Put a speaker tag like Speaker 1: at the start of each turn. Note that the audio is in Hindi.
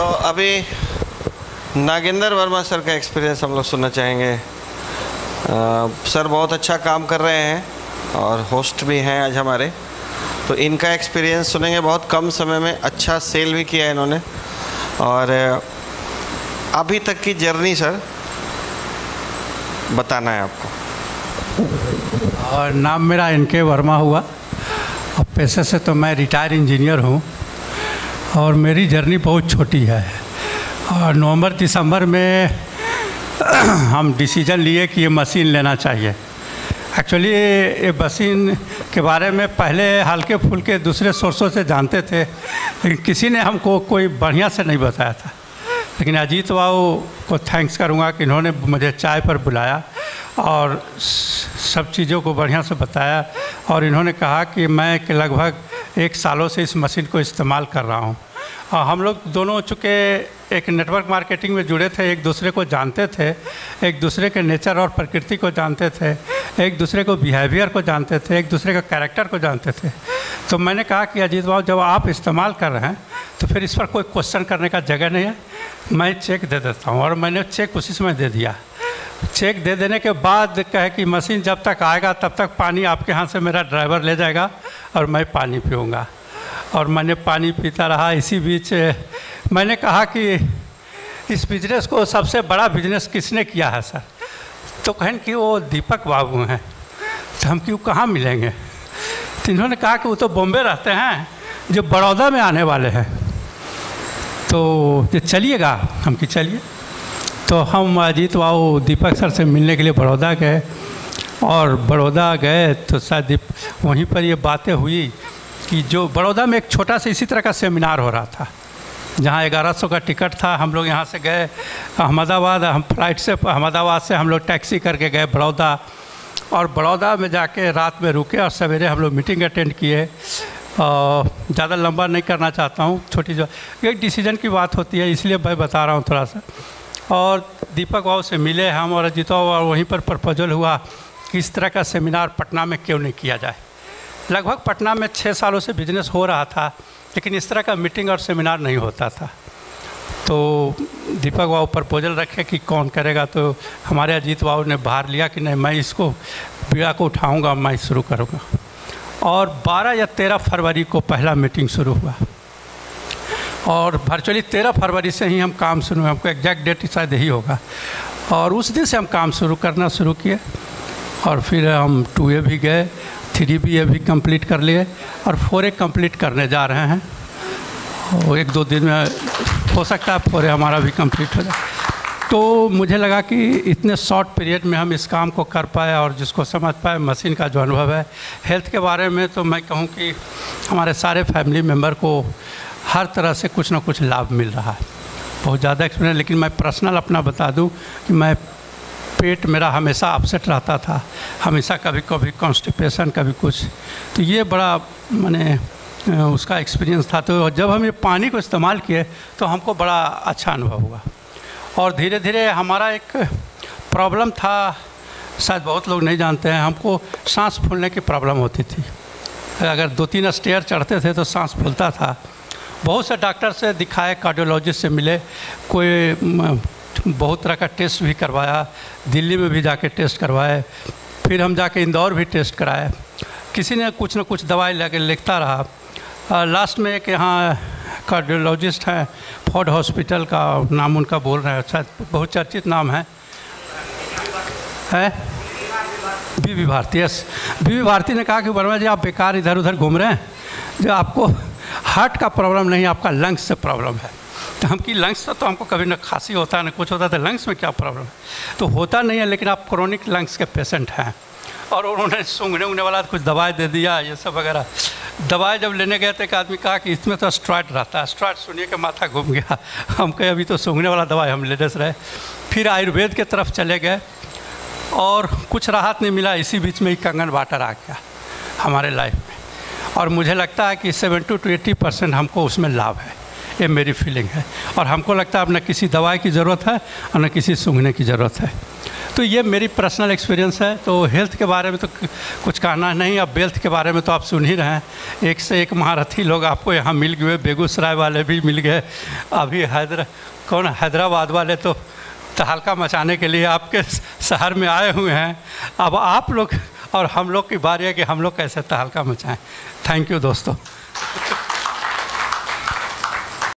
Speaker 1: तो अभी नागेंद्र वर्मा सर का एक्सपीरियंस हम लोग सुनना चाहेंगे। सर बहुत अच्छा काम कर रहे हैं और होस्ट भी हैं आज हमारे, तो इनका एक्सपीरियंस सुनेंगे। बहुत कम समय में अच्छा सेल भी किया है इन्होंने, और अभी तक की जर्नी सर बताना है आपको।
Speaker 2: और नाम मेरा इनके वर्मा हुआ, और पेशे से तो मैं रिटायर इंजीनियर हूँ, और मेरी जर्नी बहुत छोटी है। और नवंबर दिसंबर में हम डिसीजन लिए कि ये मशीन लेना चाहिए। एक्चुअली ये मशीन के बारे में पहले हल्के फुल्के दूसरे सोर्सों से जानते थे, लेकिन किसी ने हमको कोई बढ़िया से नहीं बताया था। लेकिन अजीत बाबू को थैंक्स करूँगा कि इन्होंने मुझे चाय पर बुलाया और सब चीज़ों को बढ़िया से बताया, और इन्होंने कहा कि मैं लगभग 1 सालों से इस मशीन को इस्तेमाल कर रहा हूँ। और हम लोग दोनों चूँकि एक नेटवर्क मार्केटिंग में जुड़े थे, एक दूसरे को जानते थे, एक दूसरे के नेचर और प्रकृति को जानते थे, एक दूसरे को बिहेवियर को जानते थे, एक दूसरे का कैरेक्टर को जानते थे। तो मैंने कहा कि अजीत बाबू जब आप इस्तेमाल कर रहे हैं तो फिर इस पर कोई क्वेश्चन करने का जगह नहीं है, मैं चेक दे देता हूँ। और मैंने चेक उसी समय दे दिया। चेक दे देने के बाद कहे कि मशीन जब तक आएगा तब तक पानी आपके यहाँ से मेरा ड्राइवर ले जाएगा और मैं पानी पीऊँगा। और मैंने पानी पीता रहा। इसी बीच मैंने कहा कि इस बिज़नेस को सबसे बड़ा बिजनेस किसने किया है सर? तो कहें कि वो दीपक बाबू हैं। तो हम क्यों कहाँ मिलेंगे? तो इन्होंने कहा कि वो तो बॉम्बे रहते हैं, जो बड़ौदा में आने वाले हैं, तो ये चलिएगा। हम कि चलिए। तो हम अजीत बाबू दीपक सर से मिलने के लिए बड़ौदा गए, और बड़ौदा गए तो शायद वहीं पर ये बातें हुई कि जो बड़ौदा में एक छोटा सा इसी तरह का सेमिनार हो रहा था, जहाँ 1100 का टिकट था। हम लोग यहाँ से गए अहमदाबाद, हम फ्लाइट से अहमदाबाद से हम लोग टैक्सी करके गए बड़ौदा, और बड़ौदा में जाके रात में रुके और सवेरे हम लोग मीटिंग अटेंड किए। ज़्यादा लंबा नहीं करना चाहता हूँ, छोटी जो एक डिसीजन की बात होती है इसलिए मैं बता रहा हूँ थोड़ा सा। और दीपक बाबू से मिले हम और अजीत बाबू, और वहीं पर प्रपोजल हुआ कि इस तरह का सेमिनार पटना में क्यों नहीं किया जाए। लगभग पटना में 6 सालों से बिजनेस हो रहा था, लेकिन इस तरह का मीटिंग और सेमिनार नहीं होता था। तो दीपक बाबू प्रपोजल रखे कि कौन करेगा, तो हमारे अजीत बाबू ने भार लिया कि नहीं, मैं इसको पीड़ा को उठाऊंगा, मैं शुरू करूंगा। और 12 या 13 फरवरी को पहला मीटिंग शुरू हुआ, और वर्चुअली 13 फरवरी से ही हम काम शुरू हुए। हमको एग्जैक्ट डेट शायद यही होगा। और उस दिन से हम काम करना शुरू किए, और फिर हम 2A भी गए, 3BA भी कंप्लीट कर लिए, और 4A कंप्लीट करने जा रहे हैं। और 1-2 दिन में हो सकता है 4A हमारा भी कंप्लीट हो जाए। तो मुझे लगा कि इतने शॉर्ट पीरियड में हम इस काम को कर पाए, और जिसको समझ पाए मशीन का जो अनुभव है हेल्थ के बारे में, तो मैं कहूँ कि हमारे सारे फैमिली मेम्बर को हर तरह से कुछ ना कुछ लाभ मिल रहा है। बहुत ज़्यादा एक्सपीरियंस। लेकिन मैं पर्सनल अपना बता दूं कि मैं पेट मेरा हमेशा अपसेट रहता था, हमेशा कभी कभी कॉन्स्टिपेशन, कभी कुछ। तो ये बड़ा मैंने उसका एक्सपीरियंस था। तो जब हम ये पानी को इस्तेमाल किए तो हमको बड़ा अच्छा अनुभव हुआ। और धीरे धीरे हमारा एक प्रॉब्लम था, शायद बहुत लोग नहीं जानते हैं, हमको सांस फूलने की प्रॉब्लम होती थी। अगर 2-3 स्टेयर चढ़ते थे तो सांस फूलता था। बहुत से डॉक्टर से दिखाए, कार्डियोलॉजिस्ट से मिले, कोई बहुत तरह का टेस्ट भी करवाया, दिल्ली में भी जाके टेस्ट करवाए, फिर हम जाके इंदौर भी टेस्ट कराए। किसी ने कुछ न कुछ दवाई लेके लिखता रहा। लास्ट में एक यहाँ कार्डियोलॉजिस्ट हैं, फोर्ड हॉस्पिटल का नाम उनका बोल रहे हैं, शायद बहुत चर्चित नाम है बीबी भारती। यस, बीबी भारती ने कहा कि वर्मा जी आप बेकार इधर उधर घूम रहे हैं, जो आपको हार्ट का प्रॉब्लम नहीं, आपका लंग्स से प्रॉब्लम है। तो हम कि लंग्स तो हमको कभी ना खांसी होता है ना कुछ होता है, तो लंग्स में क्या प्रॉब्लम है? तो होता नहीं है, लेकिन आप क्रोनिक लंग्स के पेशेंट हैं। और उन्होंने सूंघने उंगने वाला कुछ दवाई दे दिया, ये सब वगैरह। दवाई जब लेने गए तो एक आदमी कहा कि इसमें तो स्ट्रॉइड रहता है। स्ट्रॉइड सुनिए के माथा घूम गया। हम कहे अभी तो सूंघने वाला दवाई हम लेने से रहे। फिर आयुर्वेद के तरफ चले गए, और कुछ राहत नहीं मिला। इसी बीच में ही कंगन वाटर आ गया हमारे लाइफ में, और मुझे लगता है कि 70 to 80% हमको उसमें लाभ है। ये मेरी फीलिंग है। और हमको लगता है अब न किसी दवाई की ज़रूरत है और न किसी सूंघने की ज़रूरत है। तो ये मेरी पर्सनल एक्सपीरियंस है। तो हेल्थ के बारे में तो कुछ कहना नहीं। अब वेल्थ के बारे में तो आप सुन ही रहे हैं, एक से एक महारथी लोग आपको यहाँ मिल गए, बेगूसराय वाले भी मिल गए, अभी हैदराबाद वाले तो तहलका मचाने के लिए आपके शहर में आए हुए हैं। अब आप लोग और हम लोग की बारी है कि हम लोग कैसे तहलका मचाएं। थैंक यू दोस्तों।